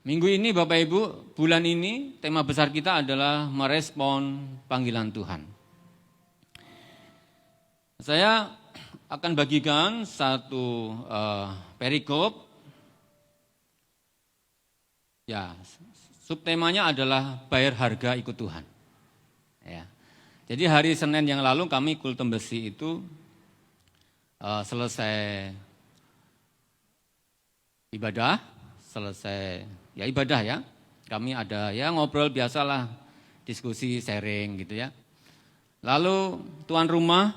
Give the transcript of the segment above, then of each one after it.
Minggu ini Bapak Ibu, bulan ini tema besar kita adalah merespon panggilan Tuhan. Saya akan bagikan satu perikop. Ya, subtemanya adalah bayar harga ikut Tuhan. Ya. Jadi hari Senin yang lalu kami Kultum Besi itu selesai ibadah, ibadah. Kami ada ngobrol biasalah, diskusi, sharing gitu ya. Lalu tuan rumah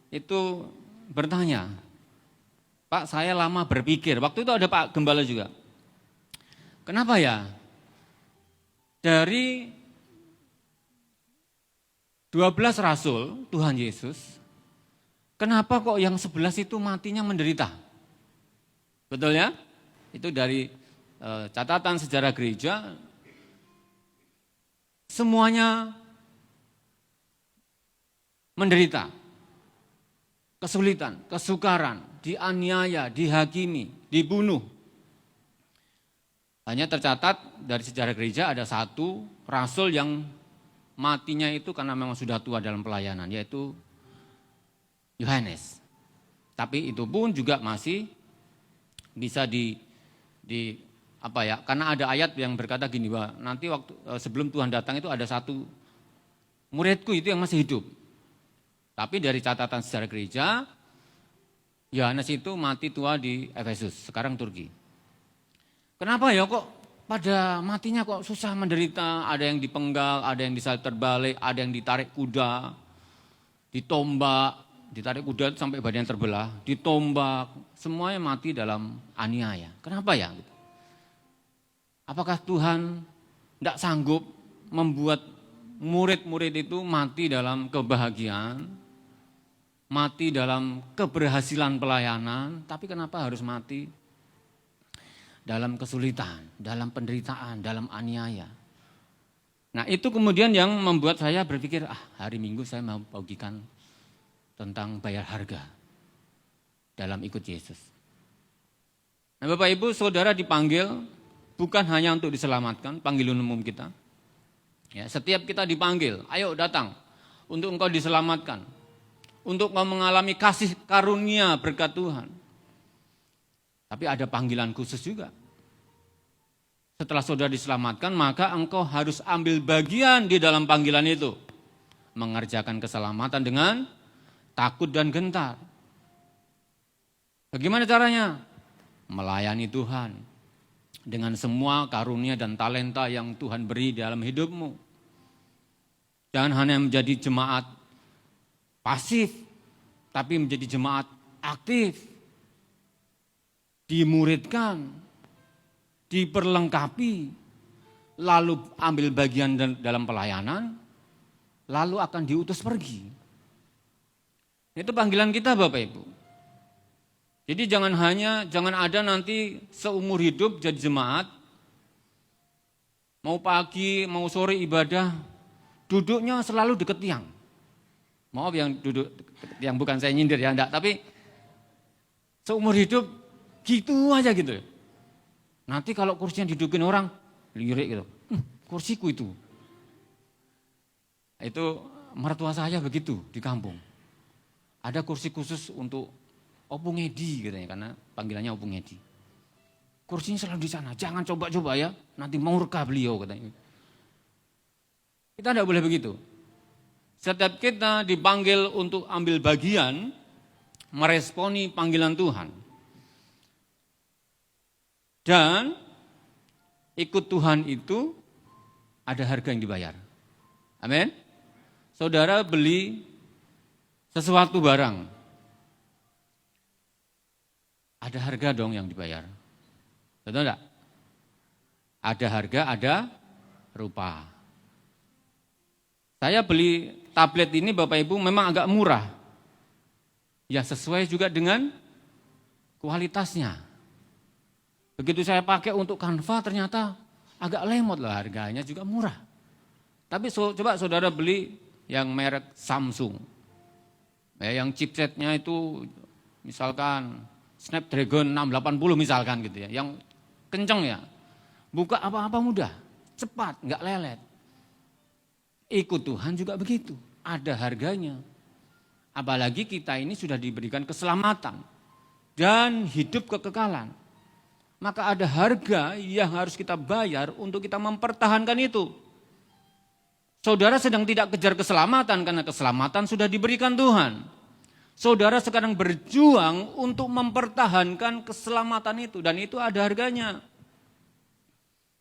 itu bertanya, Pak, saya lama berpikir, waktu itu ada Pak Gembala juga. Kenapa ya? Dari 12 rasul Tuhan Yesus, kenapa kok yang 11 itu matinya menderita? Betul ya? Itu dari catatan sejarah gereja, semuanya menderita. Kesulitan, kesukaran, dianiaya, dihakimi, dibunuh. Hanya tercatat dari sejarah gereja ada satu rasul yang matinya itu karena memang sudah tua dalam pelayanan, yaitu Yohanes. Tapi itu pun juga masih bisa karena ada ayat yang berkata gini, bahwa nanti waktu sebelum Tuhan datang itu ada satu muridku itu yang masih hidup. Tapi dari catatan sejarah gereja, Yohanes itu mati tua di Efesus, sekarang Turki. Kenapa ya kok pada matinya kok susah menderita, ada yang dipenggal, ada yang disalib terbalik, ada yang ditarik kuda, ditombak, ditarik kuda sampai badan terbelah, ditombak, semuanya mati dalam aniaya. Kenapa ya? Apakah Tuhan tidak sanggup membuat murid-murid itu mati dalam kebahagiaan, mati dalam keberhasilan pelayanan, tapi kenapa harus mati dalam kesulitan, dalam penderitaan, dalam aniaya? Nah itu kemudian yang membuat saya berpikir, hari Minggu saya mau bagikan tentang bayar harga dalam ikut Yesus. Nah Bapak Ibu Saudara dipanggil bukan hanya untuk diselamatkan, panggilan umum kita. Ya, setiap kita dipanggil, ayo datang untuk engkau diselamatkan, untuk engkau mengalami kasih karunia berkat Tuhan. Tapi ada panggilan khusus juga. Setelah saudara diselamatkan, maka engkau harus ambil bagian di dalam panggilan itu. Mengerjakan keselamatan dengan takut dan gentar. Bagaimana caranya? Melayani Tuhan dengan semua karunia dan talenta yang Tuhan beri dalam hidupmu. Jangan hanya menjadi jemaat pasif, tapi menjadi jemaat aktif. Dimuridkan, diperlengkapi, lalu ambil bagian dalam pelayanan, lalu akan diutus pergi. Itu panggilan kita Bapak Ibu. Jadi jangan ada nanti seumur hidup jadi jemaat, mau pagi, mau sore ibadah, duduknya selalu deket tiang. Maaf yang duduk, yang bukan saya nyindir ya, enggak, tapi seumur hidup gitu aja gitu. Nanti kalau kursinya didudukin orang, lirik gitu. Kursiku itu. Itu mertua saya begitu di kampung. Ada kursi khusus untuk Opung Edi katanya, karena panggilannya Opung Edi. Kursinya selalu di sana, jangan coba-coba ya, nanti murka beliau katanya. Kita tidak boleh begitu. Setiap kita dipanggil untuk ambil bagian, meresponi panggilan Tuhan. Dan ikut Tuhan itu ada harga yang dibayar. Amin. Saudara beli sesuatu barang, ada harga dong yang dibayar. Betul enggak? Ada harga, ada rupa. Saya beli tablet ini Bapak Ibu memang agak murah. Ya sesuai juga dengan kualitasnya. Begitu saya pakai untuk Canva ternyata agak lemot lah, harganya juga murah. Tapi coba saudara beli yang merek Samsung. Ya, yang chipsetnya itu misalkan Snapdragon 680 misalkan gitu ya, yang kenceng ya. Buka apa-apa mudah, cepat, nggak lelet. Ikut Tuhan juga begitu, ada harganya. Apalagi kita ini sudah diberikan keselamatan dan hidup kekekalan. Maka ada harga yang harus kita bayar untuk kita mempertahankan itu. Saudara sedang tidak kejar keselamatan karena keselamatan sudah diberikan Tuhan. Saudara sekarang berjuang untuk mempertahankan keselamatan itu dan itu ada harganya.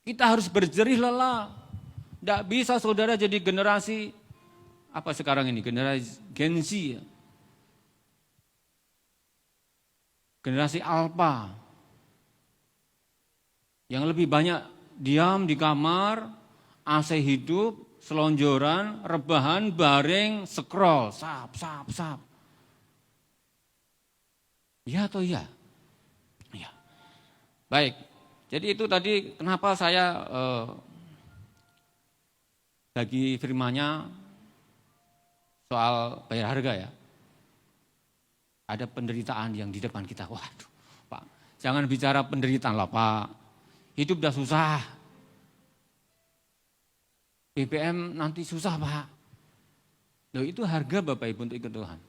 Kita harus berjerih lelah. Tidak bisa saudara jadi generasi, apa sekarang ini, generasi Gen Z ya. Generasi Alpha. Yang lebih banyak diam di kamar, AC hidup, selonjoran, rebahan, baring, scroll, sap. Ya atau ya? Ya. Baik. Jadi itu tadi kenapa saya bagi firman-Nya soal bayar harga ya. Ada penderitaan yang di depan kita. Waduh, Pak, jangan bicara penderitaan lah Pak. Hidup udah susah. BBM nanti susah Pak. Loh itu harga Bapak Ibu untuk ikut Tuhan.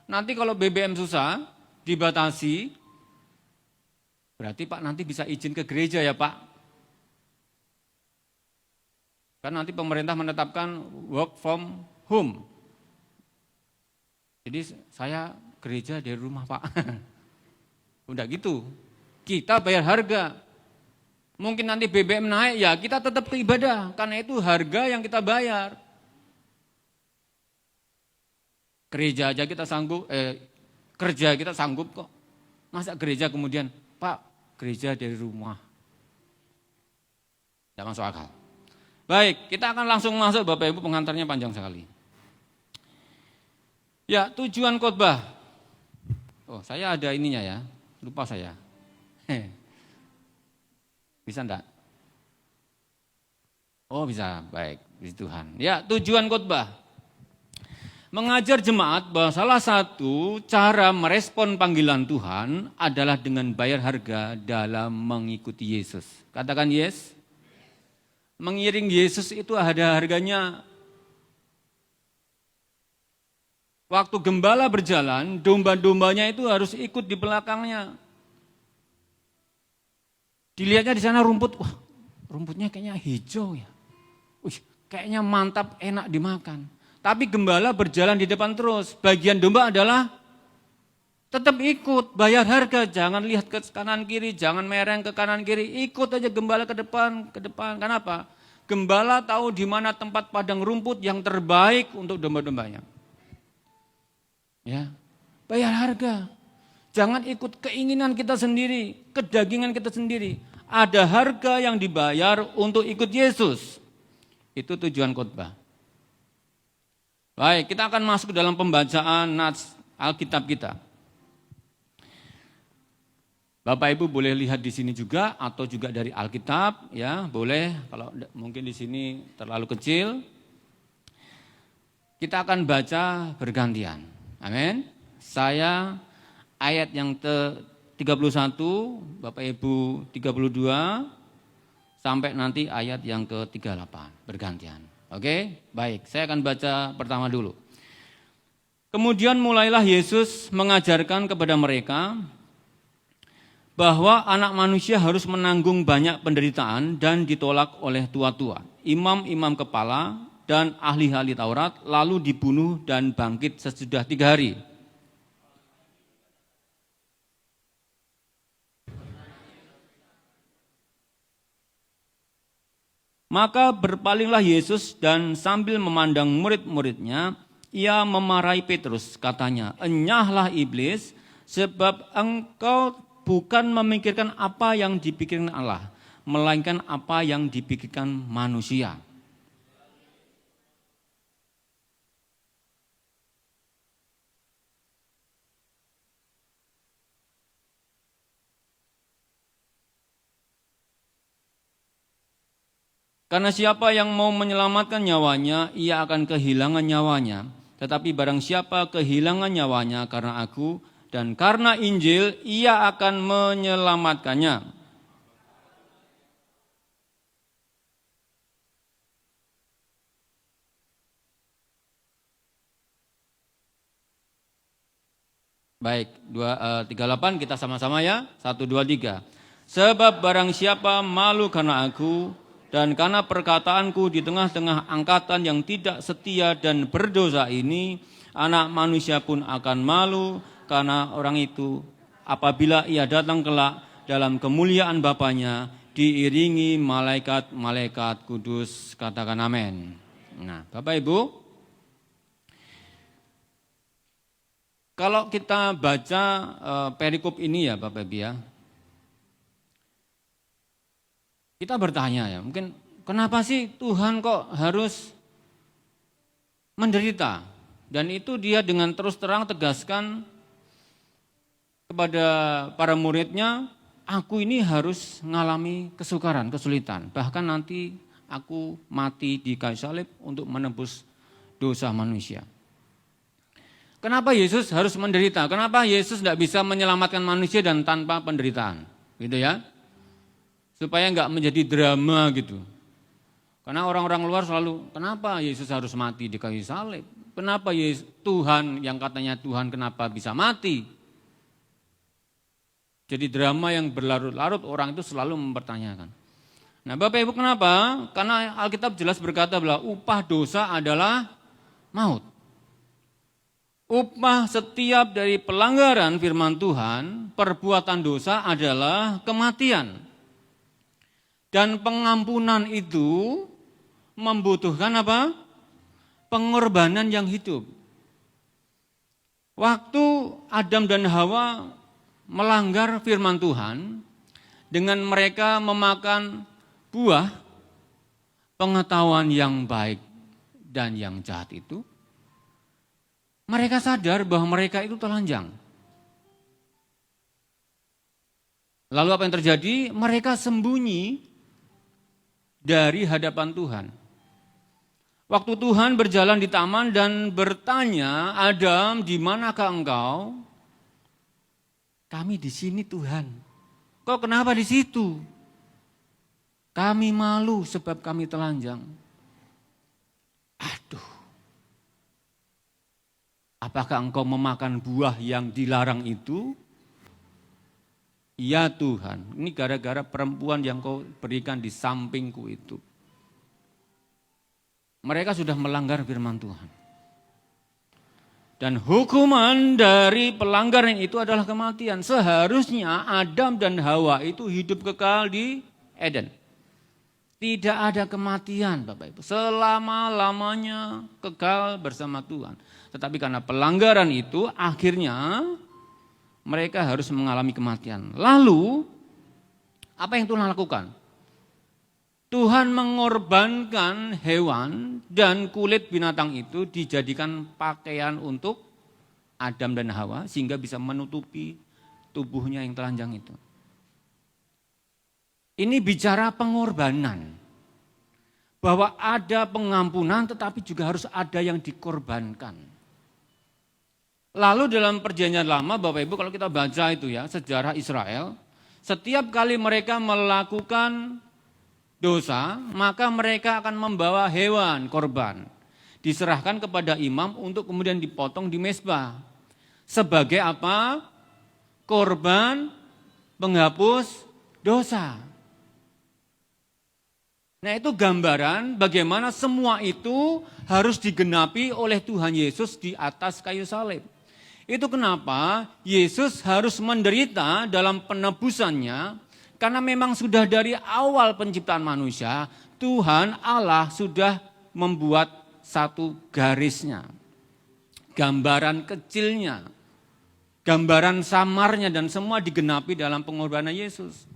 Nanti kalau BBM susah, dibatasi, berarti Pak nanti bisa izin ke gereja ya Pak. Kan nanti pemerintah menetapkan work from home. Jadi saya gereja dari rumah Pak. Udah gitu, kita bayar harga. Mungkin nanti BBM naik ya kita tetap ke ibadah. Karena itu harga yang kita bayar. Gereja aja kita sanggup, kerja kita sanggup kok. Masa gereja kemudian, Pak gereja dari rumah. Tidak masuk akal. Baik, kita akan langsung masuk Bapak Ibu, pengantarnya panjang sekali. Ya, tujuan khotbah. Oh, saya ada ininya ya. Lupa saya. Bisa enggak? Oh, bisa. Baik, puji Tuhan. Ya, tujuan khotbah. Mengajar jemaat bahwa salah satu cara merespon panggilan Tuhan adalah dengan bayar harga dalam mengikuti Yesus. Katakan yes. Mengiring Yesus itu ada harganya. Waktu gembala berjalan, domba-dombanya itu harus ikut di belakangnya. Dilihatnya di sana rumput, wah rumputnya kayaknya hijau ya. Kayaknya mantap, enak dimakan. Tapi gembala berjalan di depan terus. Bagian domba adalah tetap ikut, bayar harga. Jangan lihat ke kanan kiri, jangan mereng ke kanan kiri. Ikut aja gembala ke depan. Kenapa? Gembala tahu di mana tempat padang rumput yang terbaik untuk domba-dombanya. Ya, bayar harga. Jangan ikut keinginan kita sendiri, kedagingan kita sendiri. Ada harga yang dibayar untuk ikut Yesus. Itu tujuan khotbah. Baik, kita akan masuk dalam pembacaan nats Alkitab kita. Bapak Ibu boleh lihat di sini juga atau juga dari Alkitab, ya boleh. Kalau mungkin di sini terlalu kecil, kita akan baca bergantian. Amin. Saya ayat yang ke-31, Bapak Ibu 32, sampai nanti ayat yang ke-38 bergantian. Oke, baik. Saya akan baca pertama dulu. Kemudian mulailah Yesus mengajarkan kepada mereka bahwa anak manusia harus menanggung banyak penderitaan dan ditolak oleh tua-tua, imam-imam kepala dan ahli-ahli Taurat, lalu dibunuh dan bangkit sesudah 3 hari. Maka berpalinglah Yesus dan sambil memandang murid-muridnya, ia memarahi Petrus, katanya, "Enyahlah iblis, sebab engkau bukan memikirkan apa yang dipikirkan Allah, melainkan apa yang dipikirkan manusia." Karena siapa yang mau menyelamatkan nyawanya, ia akan kehilangan nyawanya. Tetapi barang siapa kehilangan nyawanya karena aku dan karena Injil, ia akan menyelamatkannya. Baik, 38 kita sama-sama ya. 1, 2, 3. Sebab barang siapa malu karena aku dan karena perkataanku di tengah-tengah angkatan yang tidak setia dan berdosa ini, anak manusia pun akan malu karena orang itu apabila ia datang kelak dalam kemuliaan Bapanya diiringi malaikat-malaikat kudus. Katakan amin. Nah, Bapak Ibu, kalau kita baca perikop ini ya Bapak Ibu ya, kita bertanya ya, mungkin kenapa sih Tuhan kok harus menderita? Dan itu dia dengan terus terang tegaskan kepada para muridnya, aku ini harus mengalami kesukaran, kesulitan. Bahkan nanti aku mati di kayu salib untuk menebus dosa manusia. Kenapa Yesus harus menderita? Kenapa Yesus tidak bisa menyelamatkan manusia dan tanpa penderitaan? Gitu ya. Supaya enggak menjadi drama gitu. Karena orang-orang luar selalu, kenapa Yesus harus mati di kayu salib? Kenapa Tuhan yang katanya Tuhan kenapa bisa mati? Jadi drama yang berlarut-larut, orang itu selalu mempertanyakan. Nah Bapak Ibu kenapa? Karena Alkitab jelas berkata bahwa upah dosa adalah maut. Upah setiap dari pelanggaran firman Tuhan, perbuatan dosa adalah kematian. Dan pengampunan itu membutuhkan apa? Pengorbanan yang hidup. Waktu Adam dan Hawa melanggar firman Tuhan, dengan mereka memakan buah pengetahuan yang baik dan yang jahat itu, mereka sadar bahwa mereka itu telanjang. Lalu apa yang terjadi? Mereka sembunyi dari hadapan Tuhan. Waktu Tuhan berjalan di taman dan bertanya, Adam, di manakah engkau? Kami di sini Tuhan. Kok kenapa di situ? Kami malu sebab kami telanjang. Aduh. Apakah engkau memakan buah yang dilarang itu? Ya Tuhan, ini gara-gara perempuan yang kau berikan di sampingku itu. Mereka sudah melanggar firman Tuhan. Dan hukuman dari pelanggaran itu adalah kematian. Seharusnya Adam dan Hawa itu hidup kekal di Eden. Tidak ada kematian Bapak Ibu. Selama-lamanya kekal bersama Tuhan. Tetapi karena pelanggaran itu akhirnya mereka harus mengalami kematian. Lalu, apa yang Tuhan lakukan? Tuhan mengorbankan hewan dan kulit binatang itu dijadikan pakaian untuk Adam dan Hawa sehingga bisa menutupi tubuhnya yang telanjang itu. Ini bicara pengorbanan. Bahwa ada pengampunan tetapi juga harus ada yang dikorbankan. Lalu dalam perjanjian lama Bapak Ibu kalau kita baca itu ya sejarah Israel, setiap kali mereka melakukan dosa maka mereka akan membawa hewan korban. Diserahkan kepada imam untuk kemudian dipotong di mezbah. Sebagai apa? Korban penghapus dosa. Nah itu gambaran bagaimana semua itu harus digenapi oleh Tuhan Yesus di atas kayu salib. Itu kenapa Yesus harus menderita dalam penebusannya, karena memang sudah dari awal penciptaan manusia, Tuhan Allah sudah membuat satu garisnya, gambaran kecilnya, gambaran samarnya dan semua digenapi dalam pengorbanan Yesus.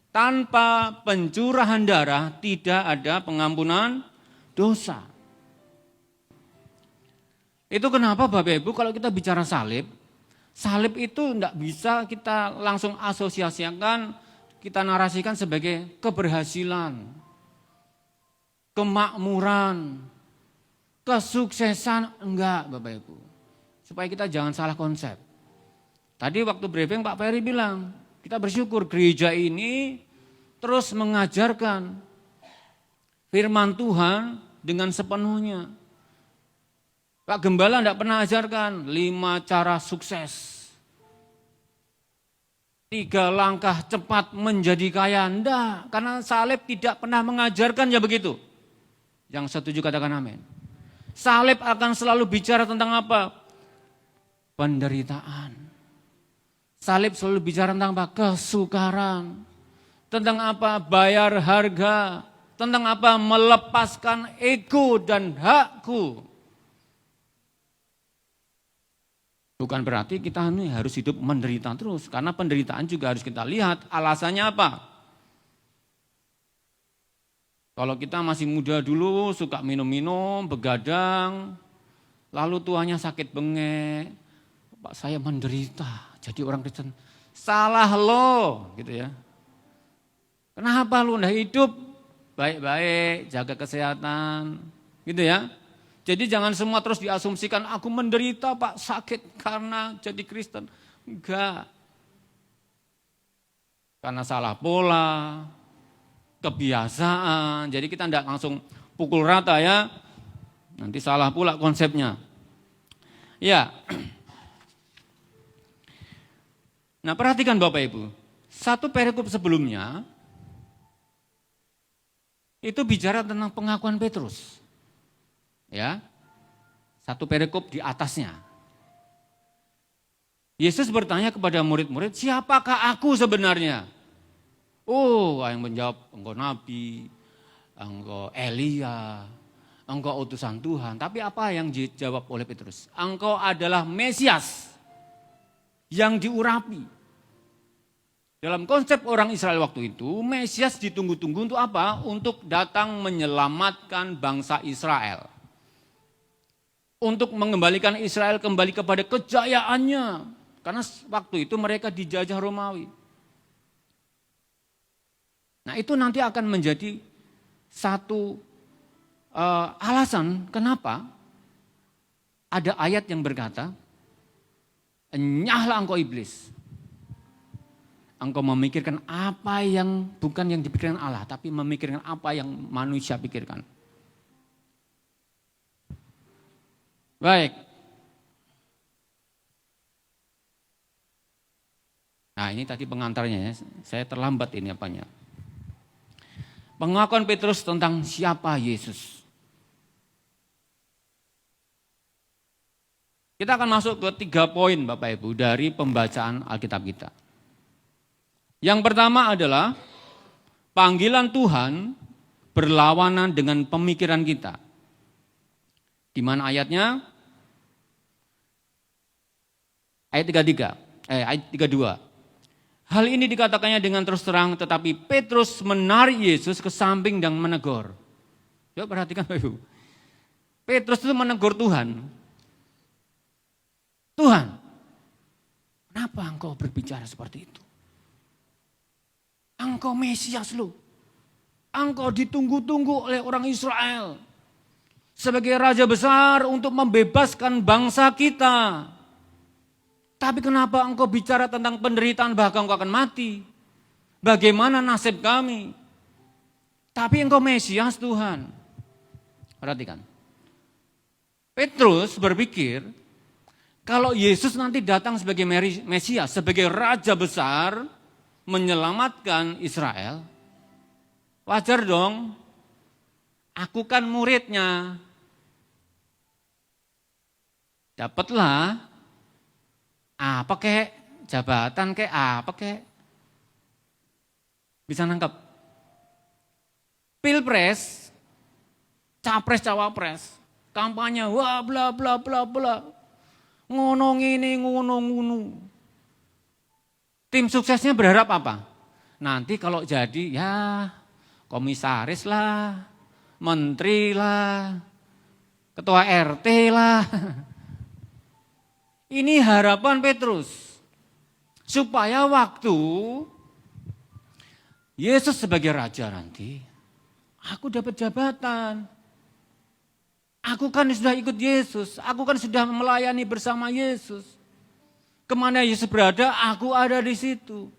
Tanpa pencurahan darah tidak ada pengampunan dosa. Itu kenapa Bapak Ibu kalau kita bicara salib, salib itu tidak bisa kita langsung asosiasikan, kita narasikan sebagai keberhasilan, kemakmuran, kesuksesan, enggak Bapak Ibu. Supaya kita jangan salah konsep. Tadi waktu briefing Pak Ferry bilang, kita bersyukur gereja ini terus mengajarkan firman Tuhan dengan sepenuhnya. Pak Gembala tidak pernah ajarkan 5 cara sukses. 3 langkah cepat menjadi kaya. Enggak, karena salib tidak pernah mengajarkan ya begitu. Yang setuju katakan amin. Salib akan selalu bicara tentang apa? Penderitaan. Salib selalu bicara tentang apa? Kesukaran. Tentang apa? Bayar harga. Tentang apa? Melepaskan ego dan hakku. Bukan berarti kita ini harus hidup menderita terus. Karena penderitaan juga harus kita lihat alasannya apa. Kalau kita masih muda dulu suka minum-minum, begadang. Lalu tuanya sakit bengek. Pak saya menderita jadi orang Kristen. Salah lo gitu ya. Kenapa lu nggak hidup baik-baik, jaga kesehatan gitu ya. Jadi jangan semua terus diasumsikan, aku menderita Pak sakit karena jadi Kristen. Enggak. Karena salah pola, kebiasaan. Jadi kita enggak langsung pukul rata ya. Nanti salah pula konsepnya. Ya. Nah perhatikan Bapak Ibu. Satu perikop sebelumnya, itu bicara tentang pengakuan Petrus. Ya, satu perikop di atasnya. Yesus bertanya kepada murid-murid, siapakah aku sebenarnya? Oh, yang menjawab, engkau nabi, engkau Elia, engkau utusan Tuhan. Tapi apa yang dijawab oleh Petrus? Engkau adalah Mesias yang diurapi. Dalam konsep orang Israel waktu itu, Mesias ditunggu-tunggu untuk apa? Untuk datang menyelamatkan bangsa Israel. Untuk mengembalikan Israel kembali kepada kejayaannya. Karena waktu itu mereka dijajah Romawi. Nah itu nanti akan menjadi satu alasan kenapa ada ayat yang berkata, enyahlah engkau iblis. Engkau memikirkan apa yang bukan yang dipikirkan Allah, tapi memikirkan apa yang manusia pikirkan. Baik. Nah ini tadi pengantarnya ya, saya terlambat ini apanya. Pengakuan Petrus tentang siapa Yesus. Kita akan masuk ke 3 poin Bapak Ibu dari pembacaan Alkitab kita. Yang pertama adalah panggilan Tuhan berlawanan dengan pemikiran kita. Di mana ayatnya? Ayat 32. Hal ini dikatakannya dengan terus terang, tetapi Petrus menarik Yesus ke samping dan menegur. Coba perhatikan Bapak Ibu. Petrus itu menegur Tuhan. Tuhan, kenapa engkau berbicara seperti itu? Engkau Mesias lu. Engkau ditunggu-tunggu oleh orang Israel. Sebagai raja besar untuk membebaskan bangsa kita. Tapi kenapa engkau bicara tentang penderitaan bahkan engkau akan mati? Bagaimana nasib kami? Tapi engkau Mesias Tuhan. Perhatikan. Petrus berpikir, kalau Yesus nanti datang sebagai Mesias, sebagai raja besar, menyelamatkan Israel, wajar dong, aku kan muridnya. Dapatlah apa kek, jabatan kek, apa kek. Bisa nangkep. Pilpres, capres cawapres, kampanye wah bla bla bla bla. Ngono ngene ngono ngono. Tim suksesnya berharap apa? Nanti kalau jadi ya komisaris lah, menteri lah, ketua RT lah. Ini harapan Petrus. Supaya waktu Yesus sebagai raja nanti, aku dapat jabatan. Aku kan sudah ikut Yesus, aku kan sudah melayani bersama Yesus. Kemana Yesus berada, aku ada di situ.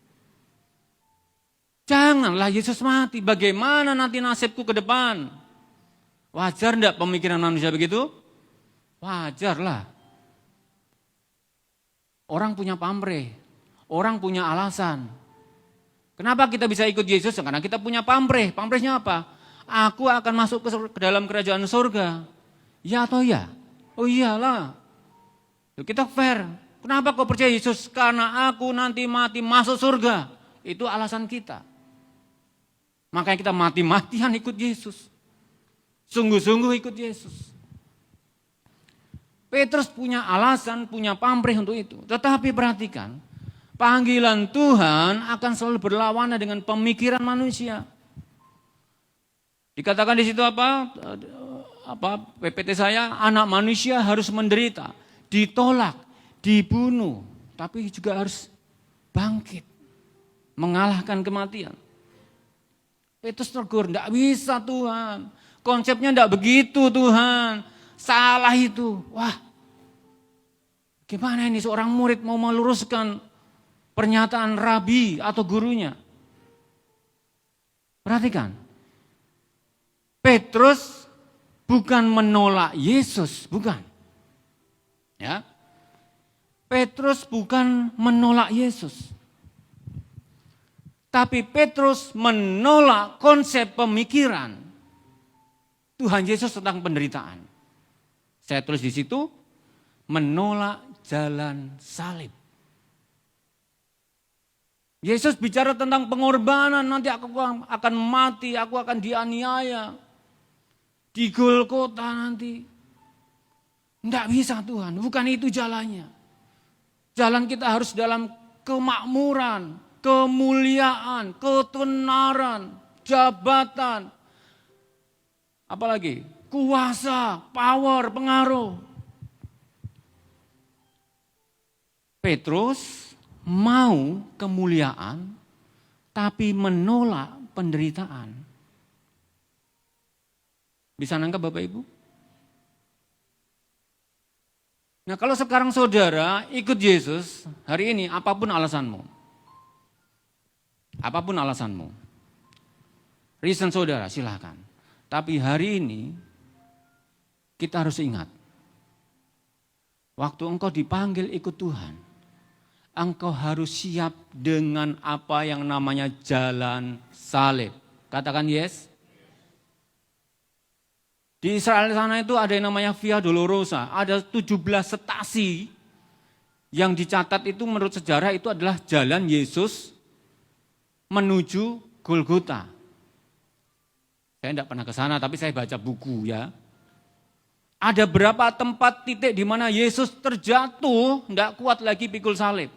Janganlah Yesus mati, bagaimana nanti nasibku ke depan? Wajar enggak pemikiran manusia begitu? Wajar lah. Orang punya pamrih, Orang punya alasan. Kenapa kita bisa ikut Yesus? Karena kita punya pamrih. Pamrihnya apa? Aku akan masuk ke dalam kerajaan surga. Ya atau ya? Oh iyalah. Kita fair. Kenapa kau percaya Yesus? Karena aku nanti mati masuk surga. Itu alasan kita. Makanya kita mati-matian ikut Yesus. Sungguh-sungguh ikut Yesus. Petrus punya alasan, punya pamrih untuk itu. Tetapi perhatikan, panggilan Tuhan akan selalu berlawanan dengan pemikiran manusia. Dikatakan di situ apa PPT saya, anak manusia harus menderita, ditolak, dibunuh, tapi juga harus bangkit, mengalahkan kematian. Petrus tegur, enggak bisa Tuhan, konsepnya enggak begitu Tuhan, salah itu. Wah, gimana ini seorang murid mau meluruskan pernyataan rabi atau gurunya? Perhatikan, Petrus bukan menolak Yesus, bukan. Ya, Petrus bukan menolak Yesus. Tapi Petrus menolak konsep pemikiran Tuhan Yesus tentang penderitaan. Saya tulis di situ, menolak jalan salib. Yesus bicara tentang pengorbanan, nanti aku akan mati, aku akan dianiaya. Di Golgota nanti. Tidak bisa Tuhan, bukan itu jalannya. Jalan kita harus dalam kemakmuran, kemuliaan, ketenaran, jabatan. Apalagi kuasa, power, pengaruh. Petrus mau kemuliaan, tapi menolak penderitaan. Bisa nangkap Bapak Ibu? Nah kalau sekarang saudara ikut Yesus, hari ini apapun alasanmu. Apapun alasanmu. Reason saudara silahkan. Tapi hari ini kita harus ingat. Waktu engkau dipanggil ikut Tuhan, engkau harus siap dengan apa yang namanya jalan salib. Katakan yes. Di Israel sana itu ada yang namanya Via Dolorosa, ada 17 stasi yang dicatat itu menurut sejarah itu adalah jalan Yesus menuju Golgota. Saya tidak pernah ke sana tapi saya baca buku ya. Ada berapa tempat titik di mana Yesus terjatuh, tidak kuat lagi pikul salib.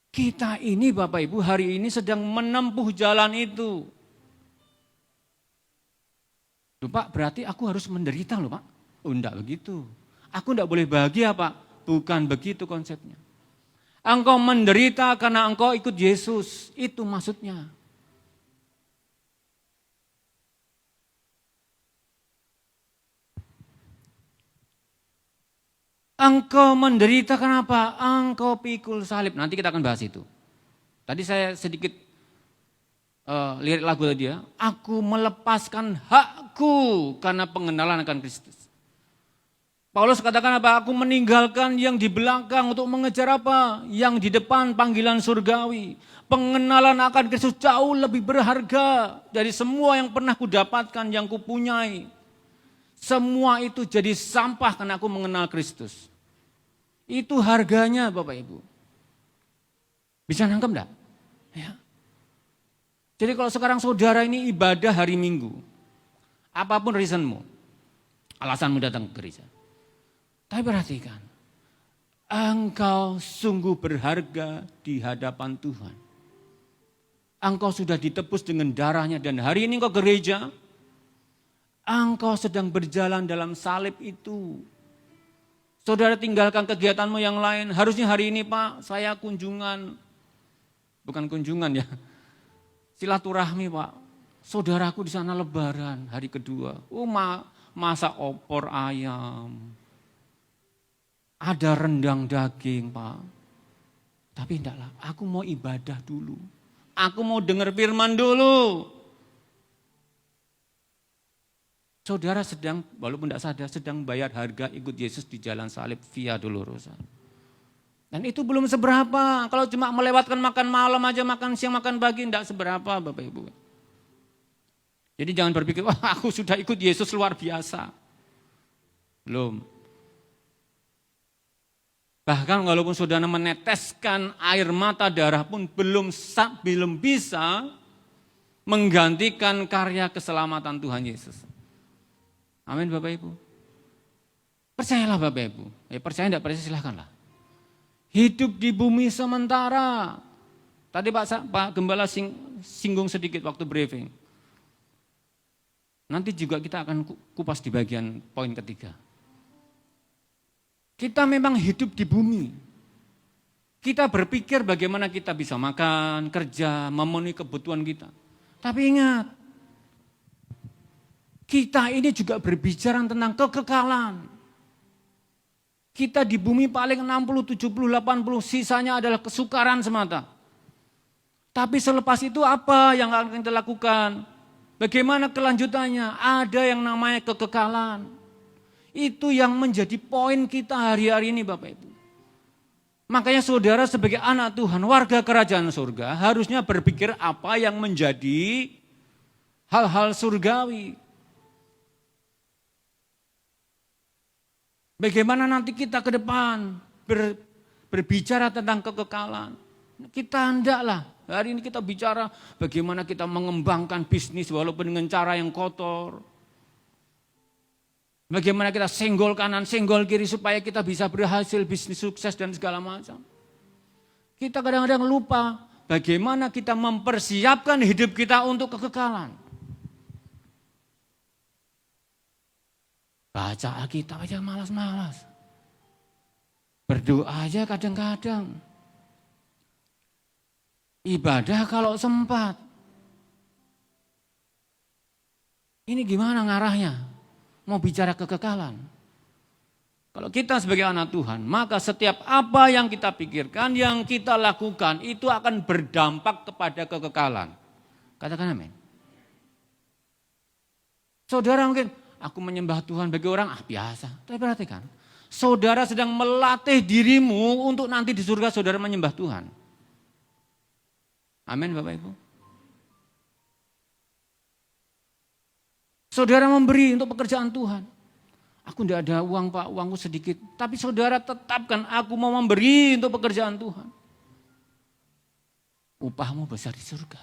Kita ini Bapak Ibu hari ini sedang menempuh jalan itu. Loh Pak, berarti aku harus menderita loh Pak. Oh enggak begitu. Aku enggak boleh bahagia Pak. Bukan begitu konsepnya. Engkau menderita karena engkau ikut Yesus. Itu maksudnya. Engkau menderita kenapa? Engkau pikul salib. Nanti kita akan bahas itu. Tadi saya sedikit lirik lagu tadi ya, aku melepaskan hakku karena pengenalan akan Kristus. Paulus katakan apa? Aku meninggalkan yang di belakang untuk mengejar apa? Yang di depan panggilan surgawi. Pengenalan akan Kristus jauh lebih berharga dari semua yang pernah kudapatkan, yang kupunyai. Semua itu jadi sampah karena aku mengenal Kristus. Itu harganya Bapak Ibu. Bisa nangkep enggak? Ya. Jadi kalau sekarang saudara ini ibadah hari Minggu, apapun reasonmu, alasanmu datang ke gereja. Tapi perhatikan, engkau sungguh berharga di hadapan Tuhan. Engkau sudah ditebus dengan darahnya dan hari ini engkau gereja, engkau sedang berjalan dalam salib itu. Saudara tinggalkan kegiatanmu yang lain, harusnya hari ini Pak saya kunjungan, bukan kunjungan ya. Silaturahmi Pak, saudaraku di sana lebaran hari kedua, masak opor ayam, ada rendang daging Pak. Tapi enggaklah, aku mau ibadah dulu, aku mau dengar firman dulu. Saudara sedang, walaupun tidak sadar, sedang bayar harga ikut Yesus di jalan salib Via Dolorosa. Dan itu belum seberapa. Kalau cuma melewatkan makan malam aja, makan siang, makan pagi, tidak seberapa Bapak Ibu. Jadi jangan berpikir, wah aku sudah ikut Yesus luar biasa. Belum. Bahkan walaupun saudara meneteskan air mata darah pun belum bisa menggantikan karya keselamatan Tuhan Yesus. Amin Bapak Ibu. Percayalah Bapak Ibu. Percaya tidak percaya silahkanlah. Hidup di bumi sementara. Tadi Pak Gembala singgung sedikit waktu briefing. Nanti juga kita akan kupas di bagian poin ketiga. Kita memang hidup di bumi. Kita berpikir bagaimana kita bisa makan, kerja, memenuhi kebutuhan kita. Tapi ingat, kita ini juga berbicara tentang kekekalan. Kita di bumi paling 60, 70, 80, sisanya adalah kesukaran semata. Tapi selepas itu apa yang akan kita lakukan? Bagaimana kelanjutannya? Ada yang namanya kekekalan. Itu yang menjadi poin kita hari-hari ini Bapak Ibu. Makanya saudara sebagai anak Tuhan, warga kerajaan surga harusnya berpikir apa yang menjadi hal-hal surgawi. Bagaimana nanti kita ke depan berbicara tentang kekekalan. Kita hendaklah. Hari ini kita bicara bagaimana kita mengembangkan bisnis walaupun dengan cara yang kotor. Bagaimana kita senggol kanan, senggol kiri supaya kita bisa berhasil bisnis sukses dan segala macam. Kita kadang-kadang lupa bagaimana kita mempersiapkan hidup kita untuk kekekalan. Baca Alkitab aja malas-malas. Berdoa aja kadang-kadang. Ibadah kalau sempat. Ini gimana ngarahnya? Mau bicara kekekalan. Kalau kita sebagai anak Tuhan, maka setiap apa yang kita pikirkan, yang kita lakukan, itu akan berdampak kepada kekekalan. Katakan amin. Saudara mungkin, aku menyembah Tuhan bagi orang, biasa. Tapi perhatikan, saudara sedang melatih dirimu untuk nanti di surga saudara menyembah Tuhan. Amin Bapak Ibu. Saudara memberi untuk pekerjaan Tuhan. Aku tidak ada uang Pak, uangku sedikit. Tapi saudara tetapkan aku mau memberi untuk pekerjaan Tuhan. Upahmu besar di surga.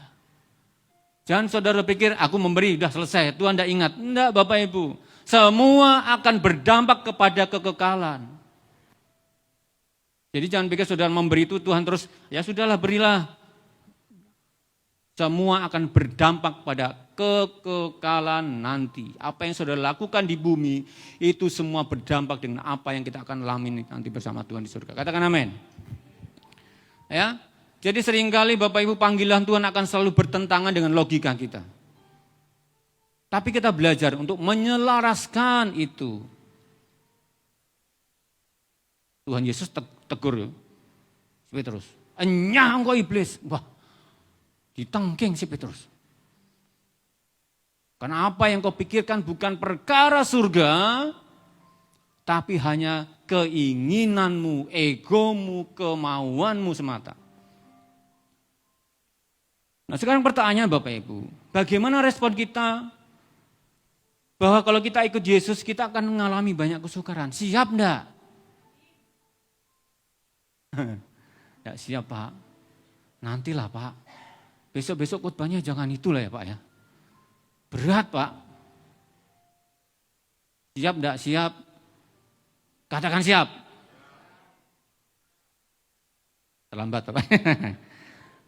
Jangan saudara pikir aku memberi, sudah selesai. Tuhan tidak ingat. Tidak Bapak Ibu. Semua akan berdampak kepada kekekalan. Jadi jangan pikir saudara memberi itu Tuhan terus, ya sudahlah berilah. Semua akan berdampak pada kekekalan nanti. Apa yang saudara lakukan di bumi, itu semua berdampak dengan apa yang kita akan alami nanti bersama Tuhan di surga. Katakan amin. Ya, jadi seringkali Bapak Ibu panggilan Tuhan akan selalu bertentangan dengan logika kita. Tapi kita belajar untuk menyelaraskan itu. Tuhan Yesus tegur Petrus. Enyah engkau iblis. Wah, ditengking si Petrus. Karena apa yang kau pikirkan bukan perkara surga, tapi hanya keinginanmu, egomu, kemauanmu semata. Nah sekarang pertanyaannya Bapak Ibu, bagaimana respon kita? Bahwa kalau kita ikut Yesus kita akan mengalami banyak kesukaran. Siap enggak? Enggak siap Pak. Nantilah Pak. Besok-besok khotbahnya jangan itulah ya Pak ya. Berat Pak. Siap enggak siap? Katakan siap. Terlambat Pak.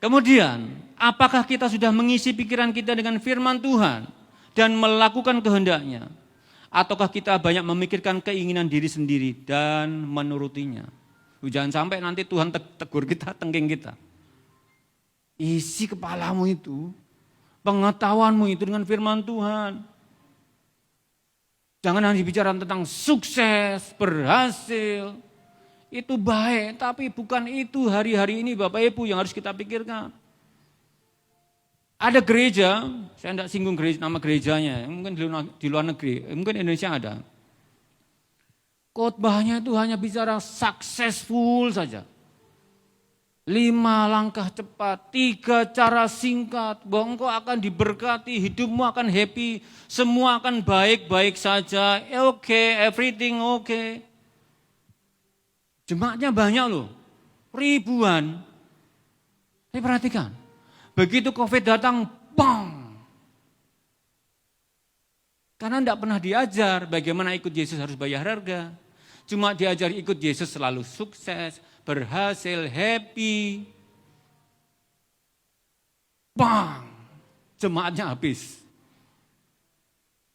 Kemudian, apakah kita sudah mengisi pikiran kita dengan firman Tuhan dan melakukan kehendaknya? Ataukah kita banyak memikirkan keinginan diri sendiri dan menurutinya? Jangan sampai nanti Tuhan tegur kita, tengking kita. Isi kepalamu itu, pengetahuanmu itu dengan firman Tuhan. Jangan hanya bicara tentang sukses, berhasil. Itu baik, tapi bukan itu hari-hari ini Bapak Ibu yang harus kita pikirkan. Ada gereja, saya tidak singgung nama gerejanya, mungkin di luar negeri, mungkin Indonesia ada. Khotbahnya itu hanya bicara successful saja. 5 langkah cepat, 3 cara singkat, bahwa engkau akan diberkati, hidupmu akan happy, semua akan baik-baik saja, oke, everything oke. Jemaatnya banyak loh, ribuan. Tapi perhatikan, begitu COVID datang, bang. Karena tidak pernah diajar bagaimana ikut Yesus harus bayar harga. Cuma diajar ikut Yesus selalu sukses, berhasil, happy. Bang, jemaatnya habis.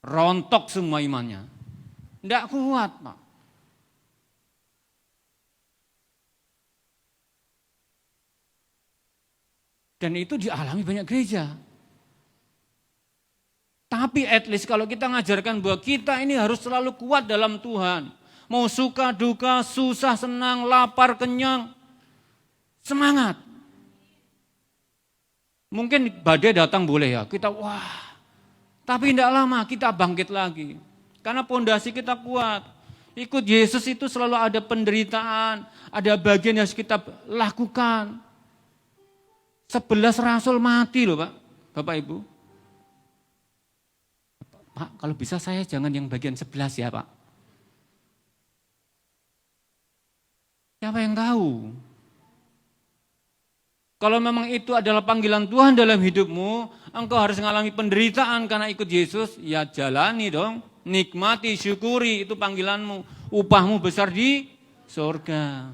Rontok semua imannya. Tidak kuat, Pak. Dan itu dialami banyak gereja. Tapi at least kalau kita ngajarkan bahwa kita ini harus selalu kuat dalam Tuhan. Mau suka, duka, susah, senang, lapar, kenyang. Semangat. Mungkin badai datang boleh ya, kita wah. Tapi tidak lama kita bangkit lagi. Karena pondasi kita kuat. Ikut Yesus itu selalu ada penderitaan, ada bagian yang harus kita lakukan. 11 rasul mati loh Pak, Bapak Ibu. Pak, kalau bisa saya jangan yang bagian 11 ya Pak. Siapa yang tahu? Kalau memang itu adalah panggilan Tuhan dalam hidupmu, engkau harus mengalami penderitaan karena ikut Yesus, ya jalani dong. Nikmati, syukuri, itu panggilanmu. Upahmu besar di surga.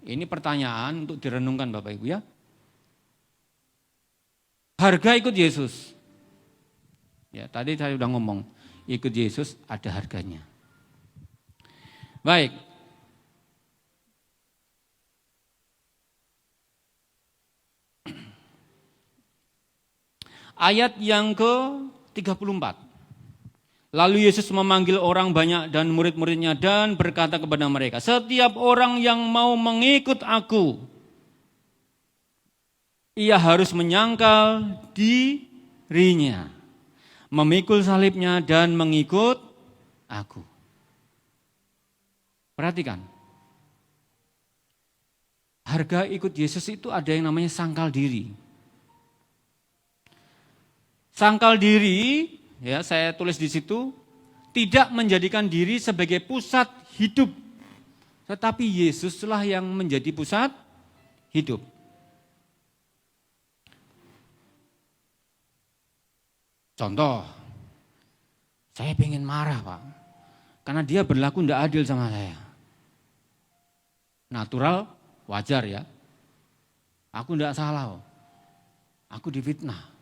Ini pertanyaan untuk direnungkan Bapak Ibu ya. Harga ikut Yesus. Ya, tadi saya sudah ngomong, ikut Yesus ada harganya. Baik. Ayat yang ke-34. Lalu Yesus memanggil orang banyak dan murid-muridnya dan berkata kepada mereka, setiap orang yang mau mengikut aku, ia harus menyangkal dirinya, memikul salibnya dan mengikut aku. Perhatikan, harga ikut Yesus itu ada yang namanya sangkal diri. Sangkal diri, ya saya tulis di situ, tidak menjadikan diri sebagai pusat hidup, tetapi Yesuslah yang menjadi pusat hidup. Contoh, saya pengen marah Pak, karena dia berlaku tidak adil sama saya. Natural, wajar ya. Aku tidak salah, aku difitnah.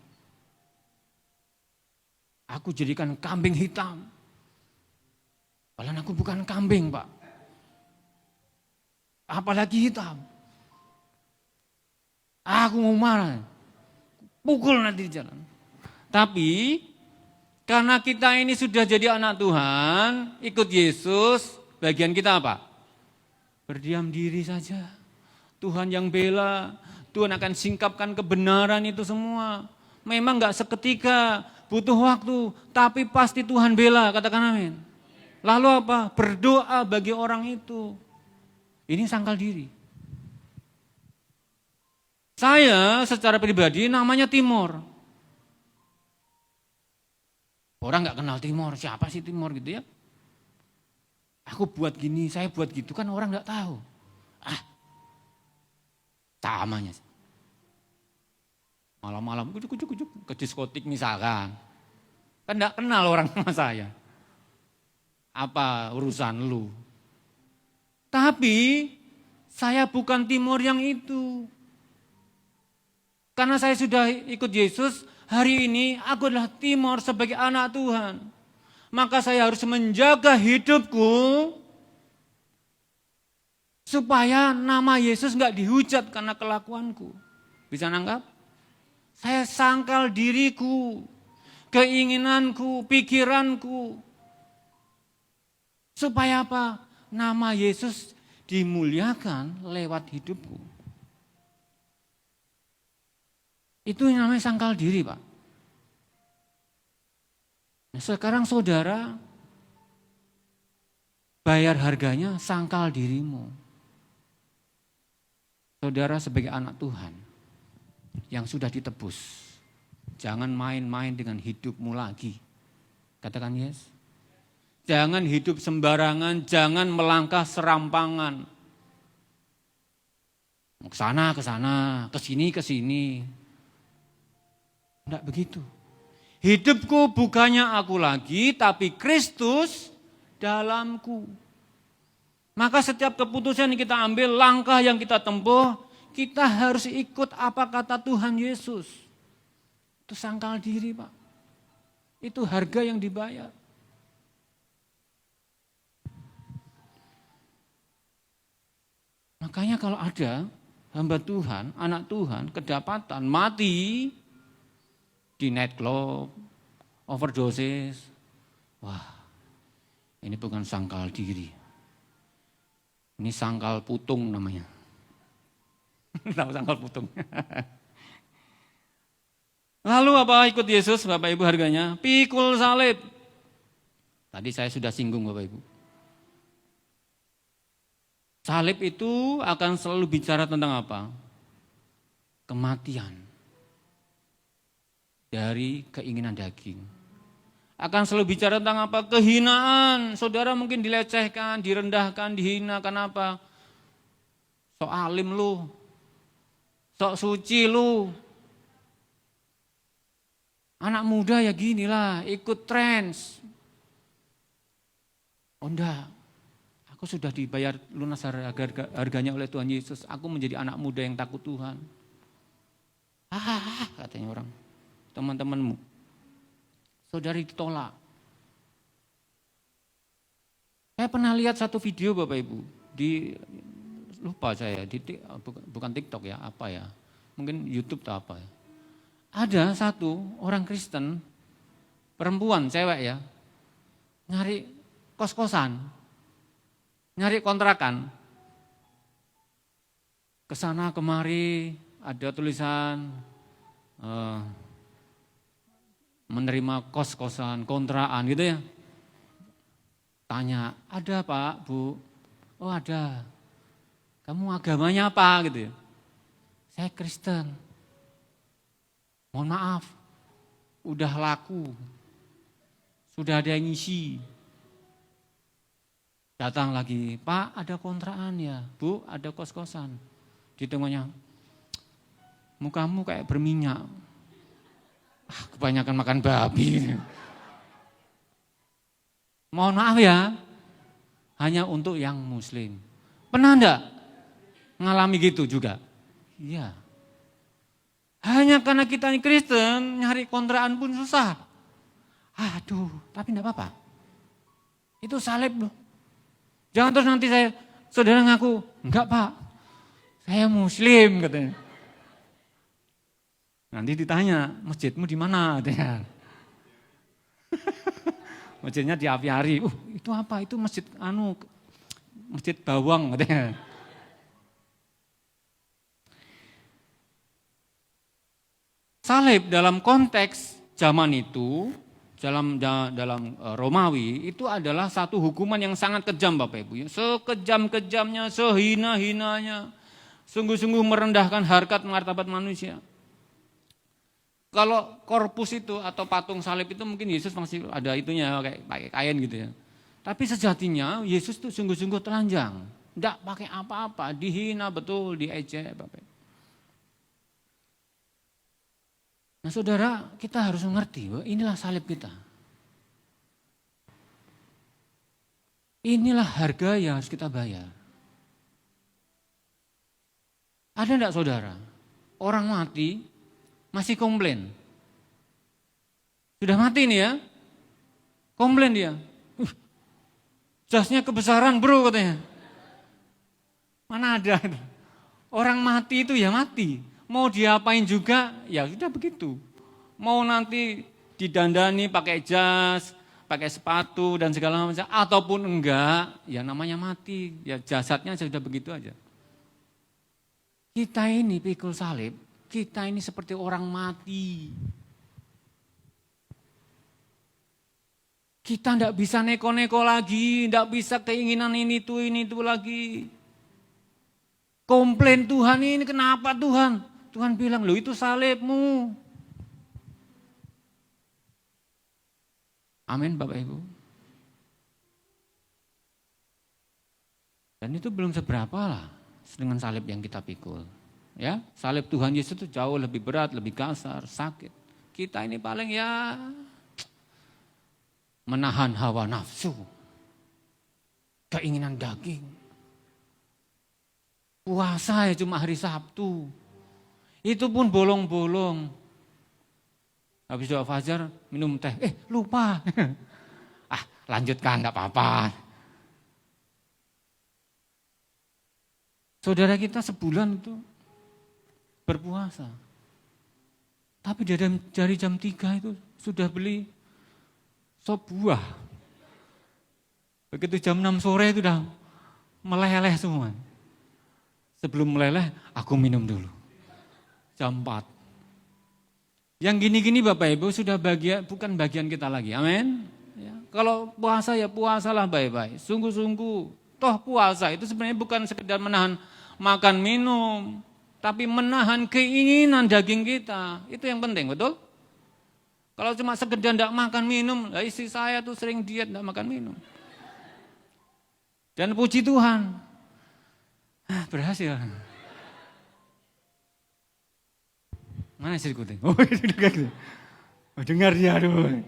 Aku jadikan kambing hitam. Padahal aku bukan kambing Pak. Apalagi hitam. Aku mau marah. Pukul nanti di jalan. Tapi karena kita ini sudah jadi anak Tuhan, ikut Yesus, bagian kita apa? Berdiam diri saja. Tuhan yang bela, Tuhan akan singkapkan kebenaran itu semua. Memang enggak seketika, butuh waktu, tapi pasti Tuhan bela, katakan amin. Lalu apa? Berdoa bagi orang itu. Ini sangkal diri. Saya secara pribadi namanya Timor. Orang nggak kenal Timor, siapa sih Timor gitu ya? Aku buat gini, saya buat gitu kan orang nggak tahu. Samanya. Malam-malam kucuk ke diskotik misalkan. Kan enggak kenal orang sama saya. Apa urusan lu? Tapi saya bukan Timor yang itu. Karena saya sudah ikut Yesus, hari ini aku adalah Timor sebagai anak Tuhan. Maka saya harus menjaga hidupku supaya nama Yesus enggak dihujat karena kelakuanku. Bisa nangkap? Saya sangkal diriku, keinginanku, pikiranku. Supaya apa? Nama Yesus dimuliakan lewat hidupku. Itu yang namanya sangkal diri Pak. Nah, sekarang saudara bayar harganya sangkal dirimu. Saudara sebagai anak Tuhan yang sudah ditebus, jangan main-main dengan hidupmu lagi. Katakan yes. Jangan hidup sembarangan, jangan melangkah serampangan. Ke sana, ke sini. Tidak begitu. Hidupku bukannya aku lagi, tapi Kristus dalamku. Maka setiap keputusan yang kita ambil, langkah yang kita tempuh, kita harus ikut apa kata Tuhan Yesus. Itu sangkal diri, Pak. Itu harga yang dibayar. Makanya kalau ada hamba Tuhan, anak Tuhan, kedapatan, mati di nightclub, overdosis, wah ini bukan sangkal diri. Ini sangkal putung namanya. Tahu sangkal putung. Lalu apa ikut Yesus Bapak Ibu harganya? Pikul salib. Tadi saya sudah singgung Bapak Ibu. Salib itu akan selalu bicara tentang apa? Kematian dari keinginan daging. Akan selalu bicara tentang apa? Kehinaan. Saudara mungkin dilecehkan, direndahkan, dihina. Kenapa? Sok alim lu. Sok suci lu. Anak muda ya ginilah, ikut trends. Oh enggak. Aku sudah dibayar lunas harganya oleh Tuhan Yesus. Aku menjadi anak muda yang takut Tuhan. Katanya orang. Teman-temanmu. Saudari ditolak. Saya pernah lihat satu video Bapak Ibu. Lupa saya, bukan TikTok ya, apa ya. Mungkin YouTube atau apa ya. Ada satu orang Kristen, perempuan, cewek ya. Nyari kos-kosan. Nyari kontrakan. Kesana kemari ada tulisan menerima kos-kosan, kontrakan gitu ya. Tanya, ada Pak, Bu? Oh ada. Kamu agamanya apa gitu ya? Saya Kristen. Mohon maaf, udah laku. Sudah ada yang ngisi. Datang lagi, Pak ada kontrakan ya, Bu ada kos-kosan. Di tengahnya, mukamu kayak berminyak. Kebanyakan makan babi. Mohon maaf ya, hanya untuk yang muslim. Pernah enggak ngalami gitu juga? Iya. Hanya karena kita ini Kristen, nyari kontrakan pun susah. Aduh, tapi enggak apa-apa. Itu salib loh. Jangan terus nanti saudara ngaku, enggak Pak, saya muslim katanya. Nanti ditanya, masjidmu di mana? Masjidnya di Aviari. Itu apa? Itu masjid masjid Bawang katanya. Salib dalam konteks zaman itu, dalam Romawi itu adalah satu hukuman yang sangat kejam Bapak Ibu. Sekejam-kejamnya, sehina-hinanya, sungguh-sungguh merendahkan harkat martabat manusia. Kalau korpus itu atau patung salib itu mungkin Yesus masih ada itunya kayak pakai kain gitu ya. Tapi sejatinya Yesus itu sungguh-sungguh telanjang. Tidak pakai apa-apa, dihina betul, diejek Bapak. Nah saudara, kita harus mengerti bahwa inilah salib kita. Inilah harga yang harus kita bayar. Ada enggak saudara, orang mati masih komplain. Sudah mati nih ya, komplain dia. Jasnya kebesaran bro katanya. Mana ada. Orang mati itu ya mati. Mau diapain juga ya sudah begitu. Mau nanti didandani pakai jas, pakai sepatu dan segala macam. Ataupun enggak, ya namanya mati. Ya jasadnya sudah begitu aja. Kita ini pikul salib, kita ini seperti orang mati. Kita tidak bisa neko-neko lagi, tidak bisa keinginan ini itu lagi. Komplain Tuhan ini, kenapa Tuhan? Tuhan bilang, loh itu salibmu. Amin Bapak Ibu. Dan itu belum seberapa lah dengan salib yang kita pikul. Ya, salib Tuhan Yesus itu jauh lebih berat, lebih kasar, sakit. Kita ini paling ya menahan hawa nafsu, keinginan daging. Puasa ya cuma hari Sabtu. Itu pun bolong-bolong. Habis doa fajar minum teh, lupa. Lanjutkan enggak apa-apa. Saudara kita sebulan itu berpuasa. Tapi dari jam 3 itu sudah beli sop buah. Begitu jam 6 sore itu udah meleleh semua. Sebelum meleleh, aku minum dulu. Jam 4. Yang gini-gini Bapak Ibu sudah bukan bagian kita lagi. Amin. Ya, kalau puasa ya puasalah baik-baik. Sungguh-sungguh. Toh puasa itu sebenarnya bukan sekedar menahan makan minum. Tapi menahan keinginan daging kita. Itu yang penting, betul? Kalau cuma sekedar tidak makan minum, istri saya tuh sering diet tidak makan minum. Dan puji Tuhan, berhasil. Mana istriku? Dengar dia, aduh.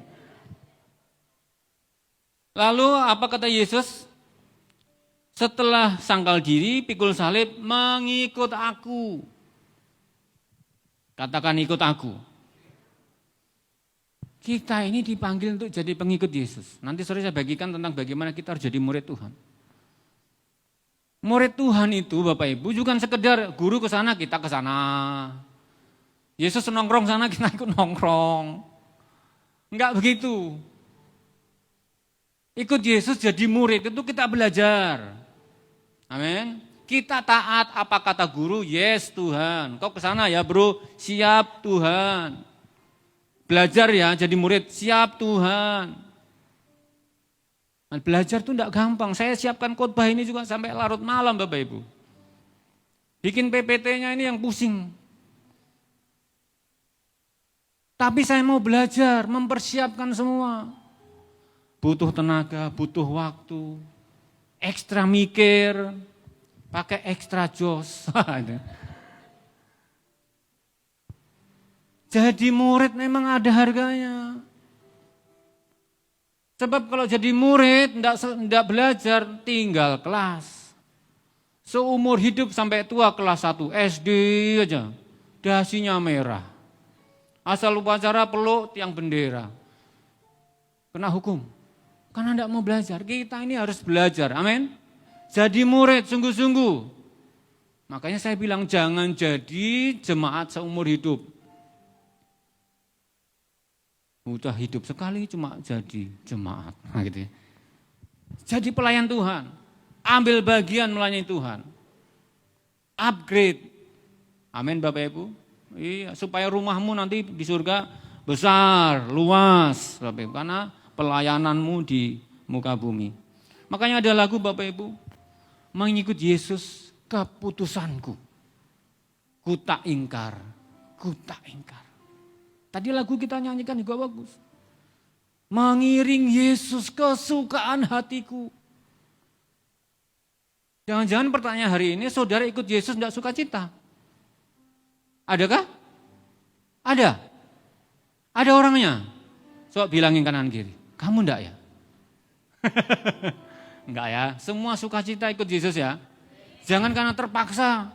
Lalu apa kata Yesus? Setelah sangkal diri, pikul salib, mengikut aku. Katakan ikut aku. Kita ini dipanggil untuk jadi pengikut Yesus. Nanti sore saya bagikan tentang bagaimana kita harus jadi murid Tuhan. Murid Tuhan itu Bapak Ibu bukan sekedar guru ke sana kita ke sana. Yesus nongkrong sana kita ikut nongkrong. Enggak begitu. Ikut Yesus jadi murid itu kita belajar. Amin. Kita taat apa kata guru? Yes Tuhan. Kau ke sana ya bro, siap Tuhan. Belajar ya jadi murid, siap Tuhan. Belajar itu enggak gampang. Saya siapkan khotbah ini juga sampai larut malam Bapak Ibu. Bikin PPT-nya ini yang pusing. Tapi saya mau belajar, mempersiapkan semua. Butuh tenaga, butuh waktu, ekstra mikir, pakai ekstra jos. Jadi murid memang ada harganya. Sebab kalau jadi murid, enggak belajar, tinggal kelas. Seumur hidup sampai tua kelas 1, SD aja, dasinya merah. Asal upacara peluk tiang bendera. Kena hukum. Karena tidak mau belajar. Kita ini harus belajar. Amin. Jadi murid sungguh-sungguh. Makanya saya bilang jangan jadi jemaat seumur hidup. Udah hidup sekali cuma jadi jemaat. Nah, gitu ya. Jadi pelayan Tuhan. Ambil bagian melayani Tuhan. Upgrade. Amin Bapak Ibu. Iya, supaya rumahmu nanti di surga besar, luas, Bapak Ibu, karena pelayananmu di muka bumi. Makanya ada lagu Bapak Ibu, mengikut Yesus keputusanku, ku tak ingkar, ku tak ingkar. Tadi lagu kita nyanyikan juga bagus. Mengiring Yesus kesukaan hatiku. Jangan-jangan pertanyaan hari ini, saudara ikut Yesus tidak suka cita? Adakah? Ada. Ada orangnya. Sok bilangin kanan kiri. Kamu enggak ya? Enggak ya. Semua sukacita ikut Yesus ya. Jangan karena terpaksa.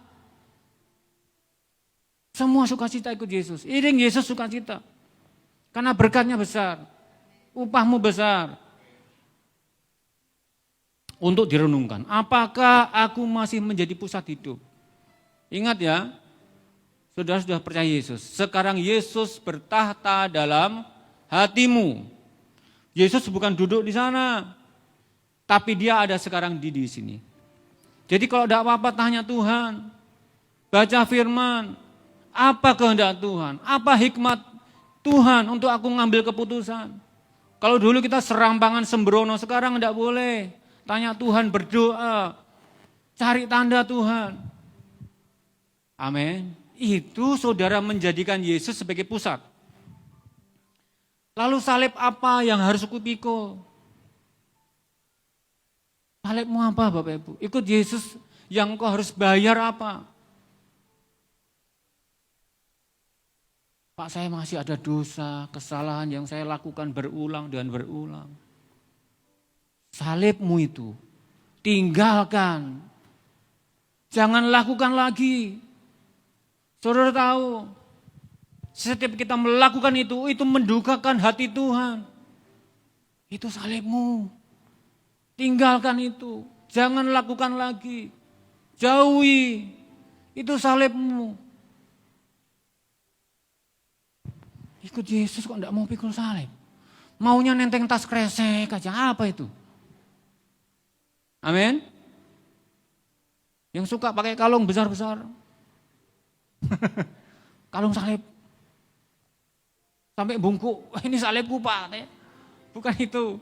Semua sukacita ikut Yesus. Iring Yesus sukacita. Karena berkatnya besar. Upahmu besar. Untuk direnungkan. Apakah aku masih menjadi pusat hidup? Ingat ya. Saudara sudah percaya Yesus. Sekarang Yesus bertahta dalam hatimu. Yesus bukan duduk di sana. Tapi dia ada sekarang di sini. Jadi kalau tidak apa-apa tanya Tuhan. Baca firman. Apa kehendak Tuhan? Apa hikmat Tuhan untuk aku ngambil keputusan? Kalau dulu kita serampangan sembrono, sekarang enggak boleh. Tanya Tuhan, berdoa, cari tanda Tuhan. Amin. Itu saudara menjadikan Yesus sebagai pusat. Lalu salib apa yang harus kupikul? Salibmu apa Bapak Ibu? Ikut Yesus yang kau harus bayar apa? Pak, saya masih ada dosa, kesalahan yang saya lakukan berulang dan berulang. Salibmu itu, tinggalkan. Jangan lakukan lagi. Saudara tahu, setiap kita melakukan itu mendukakan hati Tuhan. Itu salibmu. Tinggalkan itu. Jangan lakukan lagi. Jauhi. Itu salibmu. Ikut Yesus kok enggak mau pikul salib. Maunya nenteng tas kresek aja. Apa itu? Amin. Yang suka pakai kalung besar-besar. Kalung salib. Sampai bungkuk, ini salibku Pak. Bukan itu.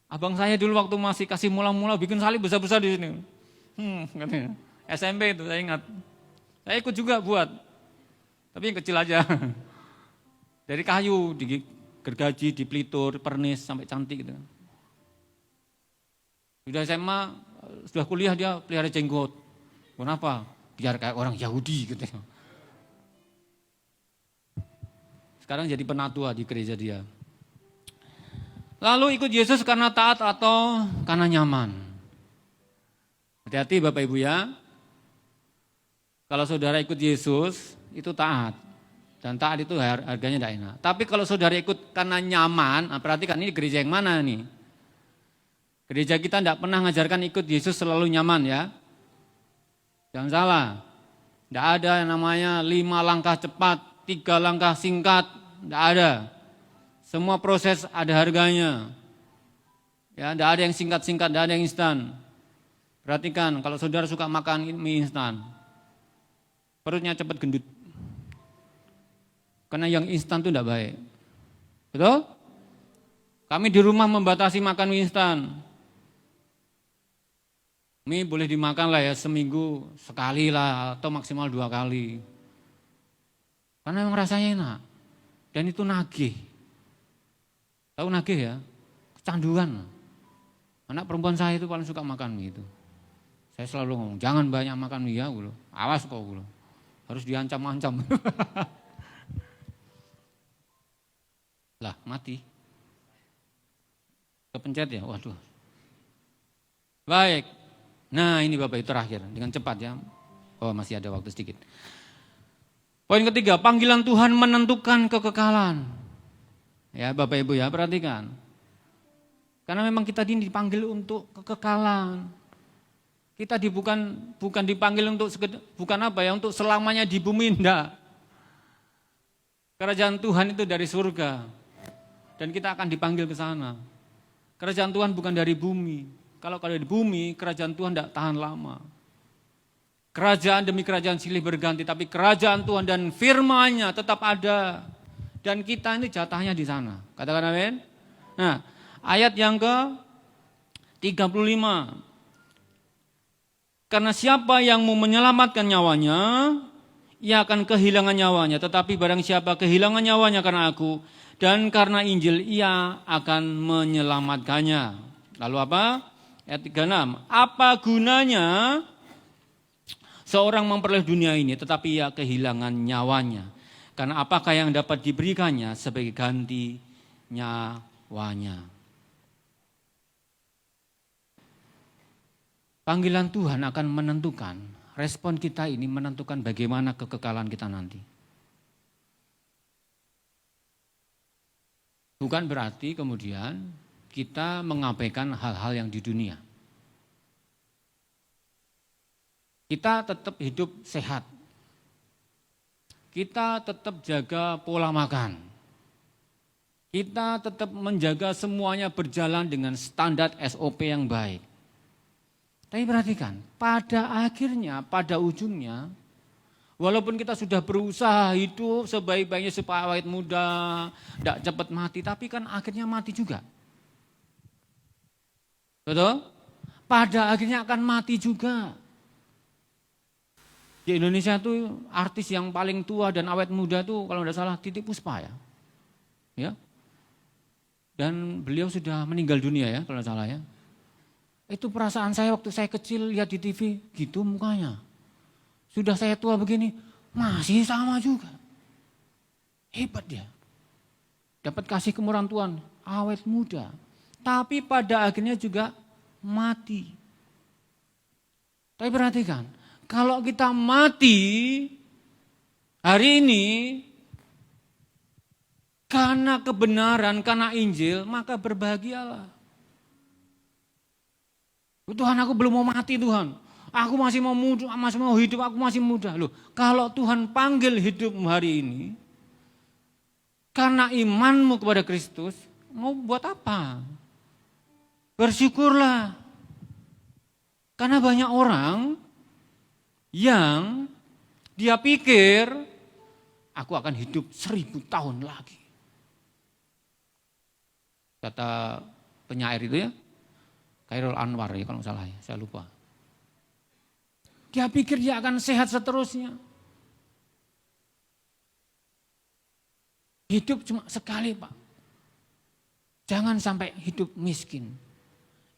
Abang saya dulu waktu masih kasih mula-mula bikin salib besar-besar di sini. Katanya. SMP itu saya ingat. Saya ikut juga buat. Tapi yang kecil aja. Dari kayu, digergaji, dipelitur, pernis, sampai cantik gitu. Sudah SMA, sudah kuliah dia pelihara jenggot. Kenapa? Biar kayak orang Yahudi gitu. Sekarang jadi penatua di gereja dia. Lalu ikut Yesus karena taat atau karena nyaman? Hati-hati Bapak Ibu ya. Kalau saudara ikut Yesus, itu taat. Dan taat itu harganya tidak enak. Tapi kalau saudara ikut karena nyaman, perhatikan ini gereja yang mana nih? Gereja kita tidak pernah mengajarkan ikut Yesus selalu nyaman ya. Jangan salah. Tidak ada yang namanya 5 langkah cepat, 3 langkah singkat. Tidak ada. Semua proses ada harganya. Ya, tidak ada yang singkat-singkat, tidak ada yang instan. Perhatikan, kalau saudara suka makan mie instan, perutnya cepat gendut. Karena yang instan itu tidak baik. Betul? Kami di rumah membatasi makan mie instan. Mie boleh dimakan lah ya seminggu sekali lah atau maksimal 2 kali. Karena memang rasanya enak. Dan itu nagih. Tahu nagih ya? Kecanduan. Anak perempuan saya itu paling suka makan mie itu. Saya selalu ngomong, jangan banyak makan mie ya. Awas kok. Harus diancam-ancam. Lah mati. Kepencet ya, waduh. Baik. Nah ini Bapak itu terakhir, dengan cepat ya. Oh masih ada waktu sedikit. Poin ketiga, panggilan Tuhan menentukan kekekalan. Ya Bapak Ibu ya, perhatikan. Karena memang kita ini dipanggil untuk kekekalan. Kita bukan dipanggil untuk untuk selamanya di bumi, enggak. Kerajaan Tuhan itu dari surga. Dan kita akan dipanggil ke sana. Kerajaan Tuhan bukan dari bumi. Kalau di bumi, kerajaan Tuhan tidak tahan lama. Kerajaan demi kerajaan silih berganti, tapi kerajaan Tuhan dan firman-Nya tetap ada. Dan kita ini jatahnya di sana. Katakan amin. Nah, ayat yang ke-35. Karena siapa yang mau menyelamatkan nyawanya, ia akan kehilangan nyawanya. Tetapi barang siapa kehilangan nyawanya karena aku, dan karena Injil, ia akan menyelamatkannya. Lalu apa? Ayat 36. Apa gunanya seorang memperoleh dunia ini, tetapi ia kehilangan nyawanya? Karena apakah yang dapat diberikannya sebagai ganti nyawanya? Panggilan Tuhan akan menentukan, respon kita ini menentukan bagaimana kekekalan kita nanti. Bukan berarti kemudian kita mengabaikan hal-hal yang di dunia. Kita tetap hidup sehat. Kita tetap jaga pola makan. Kita tetap menjaga semuanya berjalan dengan standar SOP yang baik. Tapi perhatikan, pada akhirnya, pada ujungnya, Walaupun kita sudah berusaha hidup sebaik-baiknya supaya awet muda, tidak cepat mati, tapi kan akhirnya mati juga. Betul? Pada akhirnya akan mati juga. Di Indonesia tuh artis yang paling tua dan awet muda tuh kalau tidak salah Titiek Puspa ya. Ya. Dan beliau sudah meninggal dunia ya kalau tidak salah ya. Itu perasaan saya waktu saya kecil lihat di TV gitu mukanya. Sudah saya tua begini masih sama juga. Hebat dia. Dapat kasih kemurahan Tuhan, awet muda. Tapi pada akhirnya juga mati. Tapi perhatikan, kalau kita mati hari ini karena kebenaran, karena Injil, maka berbahagialah. Tuhan, aku belum mau mati Tuhan. Aku masih mau muda, masih mau hidup, aku masih muda. Loh, kalau Tuhan panggil hidupmu hari ini karena imanmu kepada Kristus, mau buat apa? Bersyukurlah. Karena banyak orang yang dia pikir aku akan hidup 1000 tahun lagi. Kata penyair itu ya, Khairul Anwar ya kalau salah ya, saya lupa. Dia pikir dia akan sehat seterusnya. Hidup cuma sekali Pak. Jangan sampai hidup miskin.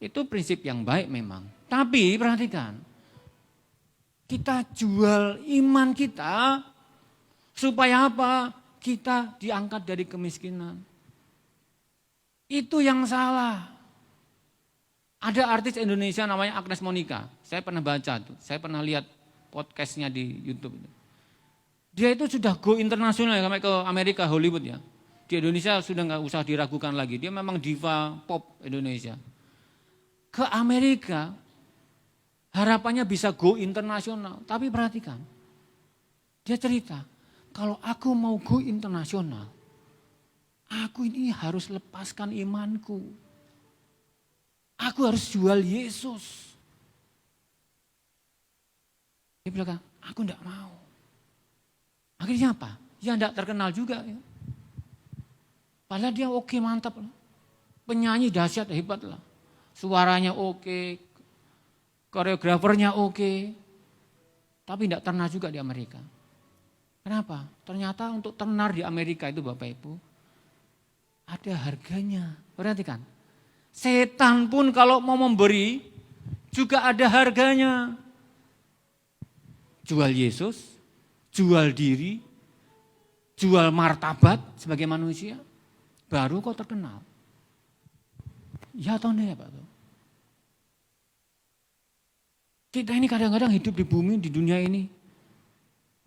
Itu prinsip yang baik memang. Tapi perhatikan, kita jual iman kita supaya apa? Kita diangkat dari kemiskinan. Itu yang salah. Ada artis Indonesia namanya Agnes Monica. Saya pernah baca tuh, saya pernah lihat podcastnya di YouTube. Dia itu sudah go internasional sampai ke Amerika, Hollywood ya. Di Indonesia sudah nggak usah diragukan lagi. Dia memang diva pop Indonesia. Ke Amerika harapannya bisa go internasional. Tapi perhatikan, dia cerita, kalau aku mau go internasional, aku ini harus lepaskan imanku. Aku harus jual Yesus. Dia bilang, aku enggak mau. Akhirnya apa? Ya enggak terkenal juga. Ya. Padahal dia oke, mantap. Penyanyi dahsyat, hebat lah. Suaranya oke, koreografernya oke. Tapi enggak terkenal juga di Amerika. Kenapa? Ternyata untuk tenar di Amerika itu Bapak Ibu, ada harganya. Perhatikan. Setan pun kalau mau memberi juga ada harganya. Jual Yesus, jual diri, jual martabat sebagai manusia, baru kau terkenal. Ya atau enggak ya Pak? Kita ini kadang-kadang hidup di bumi, di dunia ini.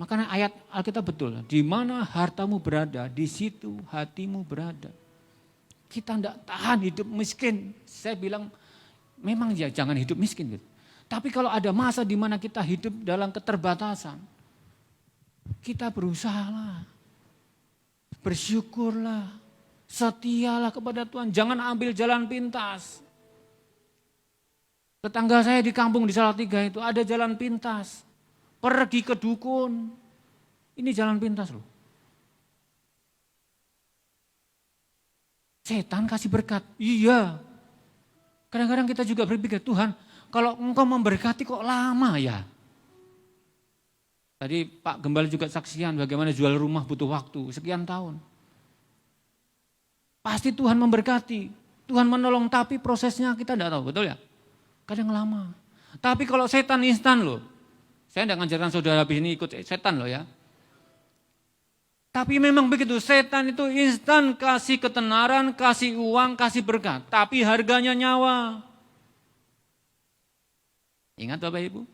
Makanya ayat Alkitab betul, di mana hartamu berada, di situ hatimu berada. Kita tidak tahan hidup miskin. Saya bilang memang ya jangan hidup miskin. Gitu. Tapi kalau ada masa di mana kita hidup dalam keterbatasan, kita berusahalah, bersyukurlah, setialah kepada Tuhan. Jangan ambil jalan pintas. Tetangga saya di kampung di Salatiga itu ada jalan pintas. Pergi ke dukun. Ini jalan pintas loh. Setan kasih berkat, iya. Kadang-kadang kita juga berpikir, Tuhan kalau engkau memberkati kok lama ya. Tadi Pak Gembala juga saksian bagaimana jual rumah butuh waktu, sekian tahun. Pasti Tuhan memberkati, Tuhan menolong tapi prosesnya kita tidak tahu, betul ya? Kadang lama. Tapi kalau setan instan loh, saya tidak ngajarkan saudara habis ini ikut setan loh ya. Tapi memang begitu, setan itu instan kasih ketenaran, kasih uang, kasih berkat. Tapi harganya nyawa. Ingat Bapak Ibu?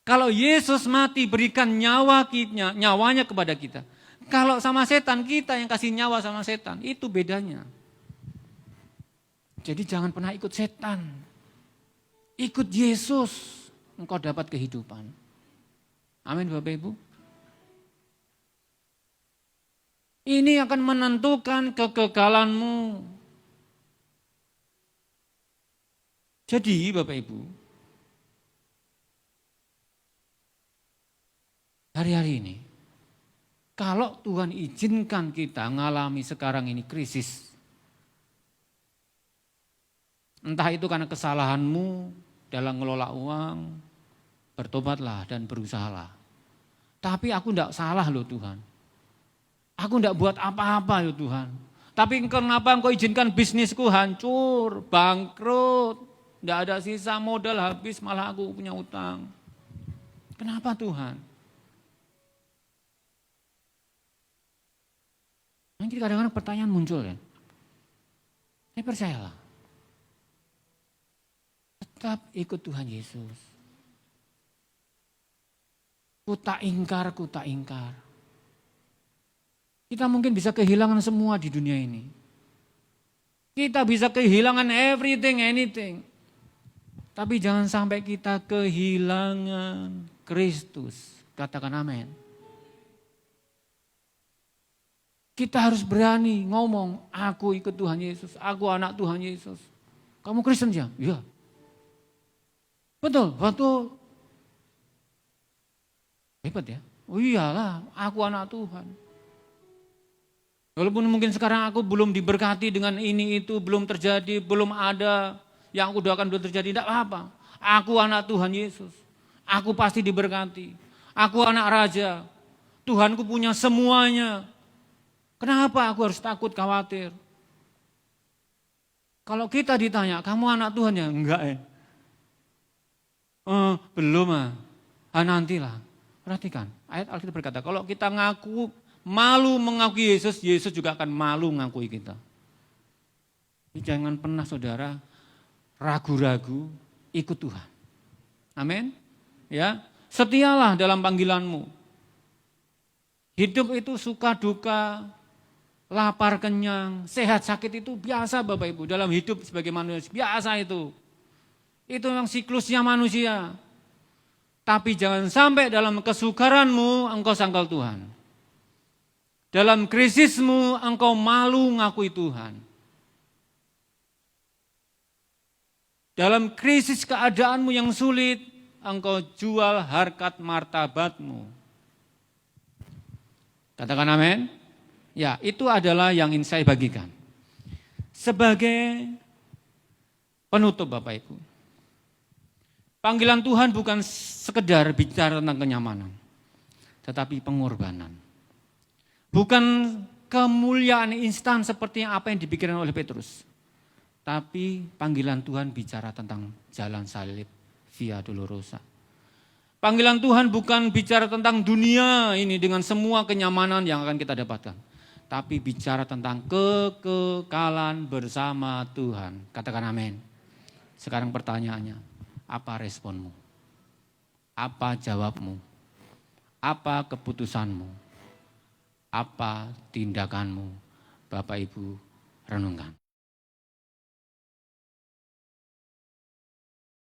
Kalau Yesus mati berikan nyawanya kepada kita. Kalau sama setan, kita yang kasih nyawa sama setan. Itu bedanya. Jadi jangan pernah ikut setan. Ikut Yesus, engkau dapat kehidupan. Amin Bapak Ibu. Ini akan menentukan kekekalanmu. Jadi Bapak Ibu, hari-hari ini, kalau Tuhan izinkan kita mengalami sekarang ini krisis, entah itu karena kesalahanmu dalam mengelola uang, bertobatlah dan berusahalah. Tapi aku tidak salah loh Tuhan. Aku tidak buat apa-apa ya Tuhan. Tapi kenapa Engkau izinkan bisnisku hancur, bangkrut, tidak ada sisa modal habis, malah aku punya utang. Kenapa Tuhan? Nanti kadang-kadang pertanyaan muncul ya. Saya percayalah. Tetap ikut Tuhan Yesus. Ku tak ingkar. Kita mungkin bisa kehilangan semua di dunia ini. Kita bisa kehilangan everything, anything. Tapi jangan sampai kita kehilangan Kristus. Katakan amin. Kita harus berani ngomong, aku ikut Tuhan Yesus, aku anak Tuhan Yesus. Kamu Kristen ya? Iya. Betul. Hebat ya? Oh iyalah, aku anak Tuhan. Walaupun mungkin sekarang aku belum diberkati dengan ini itu, belum terjadi, belum ada yang aku doakan belum terjadi, tidak apa-apa. Aku anak Tuhan Yesus. Aku pasti diberkati. Aku anak raja. Tuhanku punya semuanya. Kenapa aku harus takut, khawatir? Kalau kita ditanya, kamu anak Tuhan ya? Enggak ya. Belum nantilah. Perhatikan, ayat Alkitab berkata, kalau kita malu mengakui Yesus, Yesus juga akan malu mengakui kita. Jadi jangan pernah saudara ragu-ragu ikut Tuhan. Amin. Ya, setialah dalam panggilanmu. Hidup itu suka duka, lapar kenyang, sehat sakit itu biasa Bapak Ibu dalam hidup sebagai manusia, biasa itu. Itu yang siklusnya manusia. Tapi jangan sampai dalam kesukaranmu engkau sangkal Tuhan. Dalam krisismu engkau malu ngakui Tuhan. Dalam krisis keadaanmu yang sulit, engkau jual harkat martabatmu. Katakan amin. Ya, itu adalah yang ingin saya bagikan. Sebagai penutup Bapak Ibu. Panggilan Tuhan bukan sekedar bicara tentang kenyamanan, tetapi pengorbanan. Bukan kemuliaan instan seperti apa yang dipikirkan oleh Petrus. Tapi panggilan Tuhan bicara tentang jalan salib, via dolorosa. Panggilan Tuhan bukan bicara tentang dunia ini dengan semua kenyamanan yang akan kita dapatkan. Tapi bicara tentang kekekalan bersama Tuhan. Katakan amin. Sekarang pertanyaannya, apa responmu? Apa jawabmu? Apa keputusanmu? Apa tindakanmu? Bapak Ibu renungkan.